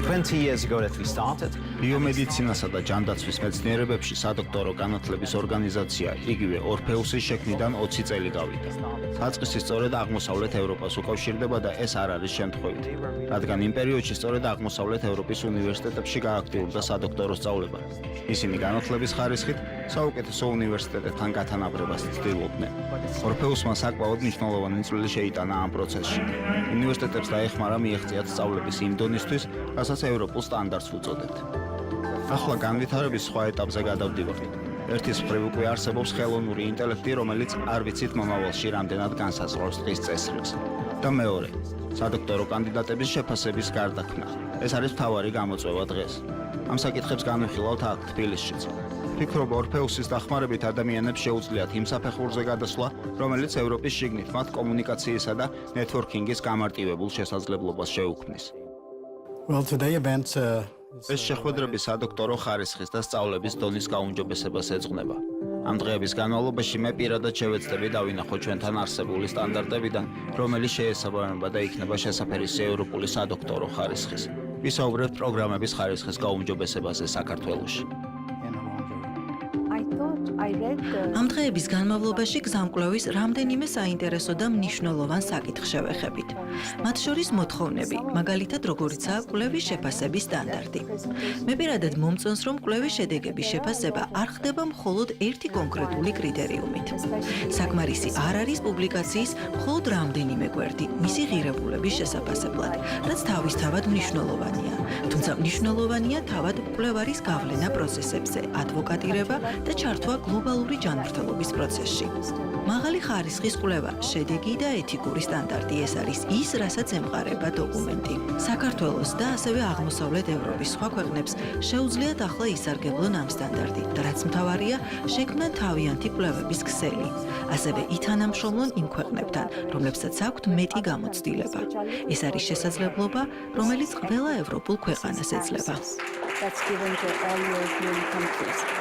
20 years ago that we started. Biomedicინასა და ჯანდაცვის მეცნიერებებში სადოქტორო განათლების ორგანიზაცია იგივე ორფეუსის შექმნიდან 20 წელი გავიდა. Საწყისი სწორედ აღმოსავლეთ ევროპას უკავშირდება და ეს არ არის შემთხვევითი, რადგან იმ პერიოდში სწორედ აღმოსავლეთ ევროპის უნივერსიტეტებში გააქტიურდა სადოქტორო სწავლება. ისინი განათლების ხარისხით საუკეთესო უნივერსიტეტებთან გათანაბრებას ცდილობდნენ. ორფეუსმა საკმაოდ მნიშვნელოვანი წვლილი შეიტანა ამ პროცესში. უნივერსიტეტებს დაეხმარა მიეღწიათ სწავლების იმ დონისთვის, რასაც ევროპულ სტანდარტს უწოდებთ. ახლა განვითარების სხვა ეტაპზე გადავდივართ. ერთის მხრივ უკვე არსებობს ხელოვნური ინტელექტი, რომელიც არ ვიცით მომავალში რამდენად განსაზღვრავს დღის წესრიგს. და მეორე, სადოქტორო კანდიდატების შეფასების გარდაქმნა. ეს არის მთავარი გამოწვევა დღეს. ამ საკითხებს განვიხილავთ აქ თბილისშიც. ფიქრობ ორფეუსის დახმარებით ადამიანებს შეუძლიათ იმ საფეხურზე გადასვლა, რომელიც ევროპის შიგნით მათ კომუნიკაციისა და ნეტვორკინგის გამარტივებულ შესაძლებლობას შეუქმნის. ეს შეხვედრები სადოქტორო ხარისხის და სწავლების დონის გაუმჯობესებას ეძღვნება. ამ დღეების განმავლობაში მე პირადად შევეცდები დავინახო ჩვენთან არსებული სტანდარტებიდან, რომელიც შეესაბამება და იქნება შესაფერისი ევროპული სადოქტორო ხარისხის. ვისაუბრებთ პროგრამების ხარისხის გაუმჯობესებაზე საქართველოში. ამ დღეების განმავლობაში გზამკვლევის რამდენიმე საინტერესო და მნიშვნელოვან საკითხს შევეხებით. მათ შორის მოთხოვნები, მაგალითად როგორიცაა კვლევის შეფასების სტანდარტი. მე პირადად მომწონს, რომ კვლევის შედეგების შეფასება არ ხდება მხოლოდ ერთი კონკრეტული კრიტერიუმით. საკმარისი არ არის პუბლიკაციის მხოლოდ რამდენიმე გვერდი მისი ღირებულების შესაფასებლად, რაც თავისთავად მნიშვნელოვანია. თუმცა მნიშვნელოვანია თავად კვლევარის გავლენა პროცესებზე, ადვოკატირება და ჩართვა გლობალური ჯანმრთელობის პროცესში. მაღალი ხარისხის კვლევა, შედეგი და ეთიკური სტანდარტი ეს არის ის, რასაც ემყარება დოკუმენტი. საქართველოს და ასევე აღმოსავლეთ ევროპის სხვა ქვეყნებს შეუძლიათ ახლა ისარგებლონ ამ სტანდარტით და რაც მთავარია, შექმნან თავიანთი კვლევების ქსელი. ასევე ითანამშრომლონ იმ ქვეყნებთან, რომლებსაც აქვთ მეტი გამოცდილება. ეს არის შესაძლებლობა, რომელიც ყველა ევროპულ ქვეყანას ეძლევა. That's given to all European countries.